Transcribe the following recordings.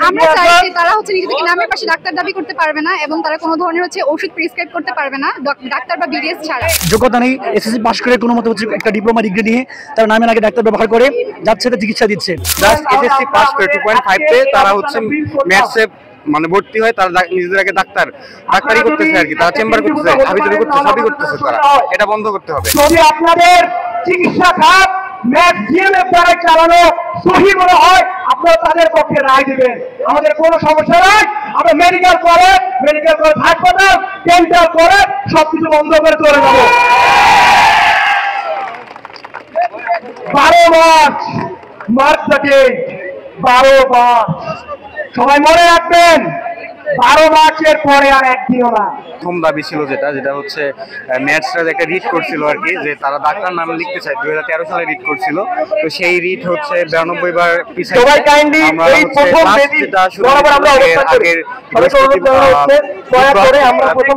আমরা চাই যে তারা নিজেদেরকে নামের পাশে ডাক্তার দাবি করতে পারবে না এবং তারা কোনো ধরনের ওষুধ প্রেসক্রাইব করতে পারবে না ডাক্তার বা বিডিএস ছাড়া। যোগ্যতা নেই, এসএসসি পাস করে কোনো মতো একটা ডিপ্লোমা ডিগ্রি নিয়ে তারা নামের আগে ডাক্তার ব্যবহার করে যাচ্ছে চিকিৎসা দিচ্ছে। জাস্ট এসএসসি পাস করে 2.5 তে তারা ম্যাথসে মানে ভর্তি হয়, তারা নিজেদের আগে ডাক্তারি করতেছে আর কি, তারা চেম্বার করতেছে, হাবিজাবি করতেছে, সবই করতেছে। তারা এটা বন্ধ করতে হবে। যদি আপনাদের চিকিৎসা খাত ম্যাক্সিমাম দ্বারা চালানো সহি মনে হয় আপনারা তাদের পক্ষে রায় দিবেন, আমাদের কোনো সমস্যা নাই। আমরা মেডিকেল কলেজ হাসপাতাল, ডেন্টাল কলেজ সবকিছু বন্ধ করে চলে যাবো। 12 মার্চ থেকে 12 মার্চ সবাই মনে রাখবেন, 12 মার্চের পরে আর একদিনও না। প্রথম দাবি ছিল যেটা হচ্ছে ম্যাথসরা একটা রিট করছিল আর কি, যে তারা ডাক্তার নাম লিখতে চায়, 2013 সালে রিট করছিল। তো সেই রিট হচ্ছে 92 বার পিছাইছে।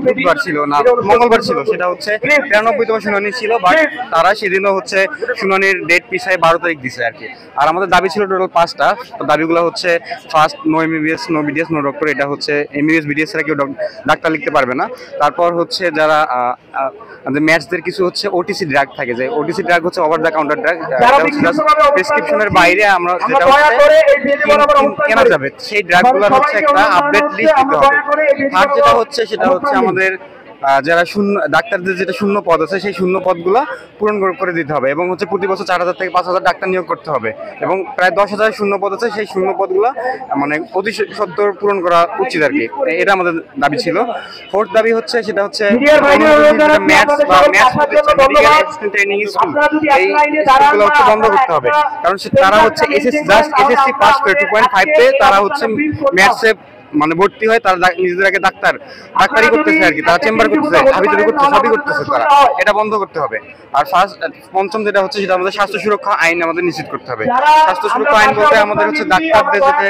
বুধবার ছিল না মঙ্গলবার ছিল, সেটা হচ্ছে 93তম শুনানি ছিল, বাট তারা সেদিনও হচ্ছে শুনানির ডেট পিছায় 12 তারিখ দিছে আর কি। আর আমাদের দাবি ছিল টোটাল 5টা। দাবিগুলো হচ্ছে first, no MBBS, no BDS, no doctor. এটা হচ্ছে এমবিবিএস বিডিএস ছাড়া কেউ ডাক্তার লিখতে পারবে না। তারপর হচ্ছে যারা ম্যাথসদের কিছু হচ্ছে ওটিসি ড্রাগ থাকে, যে ওটিসি ড্রাগ হচ্ছে ওভার দ্য কাউন্টার ড্রাগ, প্রেসক্রিপশনের বাইরে আমরা যেটা কেনা যাবে, সেই ড্রাগগুলোর হচ্ছে একটা আপডেট লিস্ট দিতে হবে। আর যেটা হচ্ছে সেটা হচ্ছে আমাদের যারা ডাক্তারদের যেটা শূন্য পদ আছে, সেই শূন্য পদগুলো পূরণ করে দিতে হবে এবং হচ্ছে প্রতি বছর 4000 থেকে 5000 ডাক্তার নিয়োগ করতে হবে এবং প্রায় 10,000 শূন্য পদ আছে, সেই শূন্য পদগুলো মানে অতি সত্বর পূরণ করা উচিত আর কি। এটা আমাদের দাবি ছিল। ফোর্থ দাবি হচ্ছে সেটা হচ্ছে ট্রেনিং স্কুল, এই স্কুলগুলো হচ্ছে বন্ধ করতে হবে, কারণ তারা হচ্ছে এসএসসি পাস করে 2.5 তে তারা হচ্ছে ম্যাথসে মানে ভর্তি হয়, তারা নিজেদের আগে ডাক্তারি করতেছে আর কি, তারা চেম্বার করতেছে, হাবিজাবি করতেছে, সবই করতেছে। তারা এটা বন্ধ করতে হবে। আর পঞ্চম যেটা হচ্ছে সেটা আমাদের স্বাস্থ্য সুরক্ষা আইন আমাদের নিশ্চিত করতে হবে। স্বাস্থ্য সুরক্ষা আইন বলতে আমাদের হচ্ছে ডাক্তারদের যেটা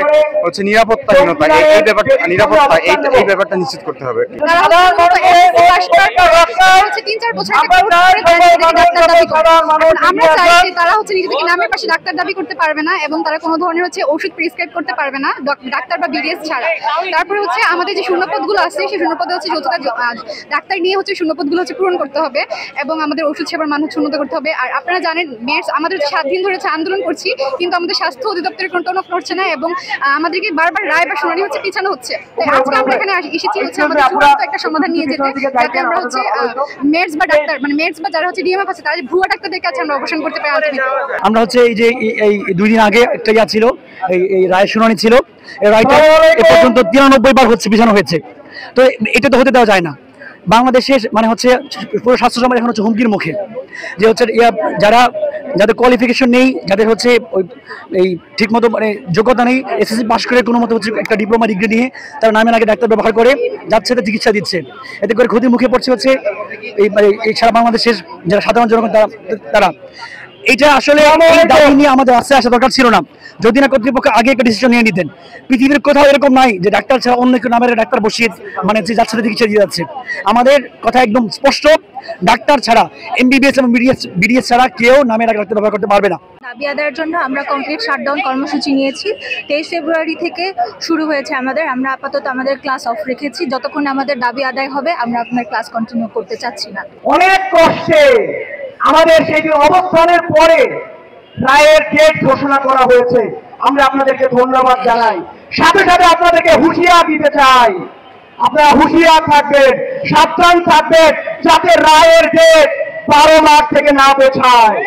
হচ্ছে নিরাপত্তাহীনতা, এই ব্যাপারটা নিরাপত্তা এই ব্যাপারটা নিশ্চিত করতে হবে। আমরা চাই যে তারা নিজেদেরকে নামের পাশে ডাক্তার দাবি করতে পারবে না এবং তারা কোনো ধরনের ওষুধ প্রেসক্রাইব করতে পারবে না ডাক্তার বা বিডিএস ছাড়া। তারপরে আমাদের যে শূন্যপদগুলো আছে, সেই শূন্যপদে যতটা ডাক্তার নিয়ে শূন্যপদগুলো পূরণ করতে হবে এবং আমাদের ওষুধ সেবার মান উন্নত করতে হবে। আর আপনারা জানেন ম্যাথস আমাদের 7 দিন ধরে আন্দোলন করছি, কিন্তু আমাদের স্বাস্থ্য অধিদপ্তরের কোনো টনক নড়ছে না এবং আমাদেরকে বারবার রায় বা শুনানি পিছানো হচ্ছে। তাই আজকে আমরা এখানে এসেছি আমাদের চূড়ান্ত একটা সমাধান নিয়ে যেতে, যাতে আমরা ম্যাথস বা ডাক্তার মানে ম্যাথস বা যারা ডিএমএফ আছে তারা ভুয়া ডাক্তারদের কাছে আমরা অবসান করতে পারি। আমরা এই যে এই 2 দিন আগে একটা ছিল, এই রায়ের শুনানি ছিল, এই রায়টা এ পর্যন্ত 93 বার পিছানো হয়েছে। তো এটা তো হতে দেওয়া যায় না। বাংলাদেশের মানে পুরো স্বাস্থ্য সমাজ এখন হুমকির মুখে, যে যাদের কোয়ালিফিকেশন নেই, যাদের এই ঠিকমতো মানে যোগ্যতা নেই, এসএসসি পাস করে কোনো মতো একটা ডিপ্লোমা ডিগ্রি নিয়ে তারা নামের আগে ডাক্তার ব্যবহার করে যাচ্ছে চিকিৎসা দিচ্ছে। এতে করে ক্ষতির মুখে পড়ছে এই সারা বাংলাদেশের যারা সাধারণ জনগণ তারা। এটা আসলে দাবি নিয়ে আমাদের আসা দরকার ছিল না, যদি না কর্তৃপক্ষ আগে একটা ডিসিশন নিয়ে নিতেন। পৃথিবীর কোথাও এরকম নাই যে ডাক্তার ছাড়া অন্য কেউ নামের ডাক্তার বসিয়ে মানে যে যাচ্ছে চিকিৎসা দিয়ে যাচ্ছে। আমাদের কথা একদম স্পষ্ট, ডাক্তার ছাড়া এমবিবিএস এবং বিডিএস ছাড়া কেউ নামের আগে ডাক্তার ব্যবহার করতে পারবে না। দাবি আদায়ের জন্য আমরা কমপ্লিট শাটডাউন কর্মসূচি নিয়েছি। 23 ফেব্রুয়ারি থেকে শুরু হয়েছে আমাদের। আমরা আপাতত আমাদের ক্লাস অফ রেখেছি, যতক্ষণ আমাদের দাবি আদায় হবে আমরা আপনার ক্লাস কন্টিনিউ করতে চাচ্ছি না। অনেক কষ্টে আমাদের সেই অবস্থানের পরে রায়ের ডেট ঘোষণা করা হয়েছে, আমরা আপনাদেরকে ধন্যবাদ জানাই। সাথে সাথে আপনাদেরকে হুঁশিয়ার দিতে চাই, আপনারা হুঁশিয়ার থাকবেন, সাবধান থাকবেন, যাতে রায়ের ডেট 12 মার্চ থেকে না পেছায়।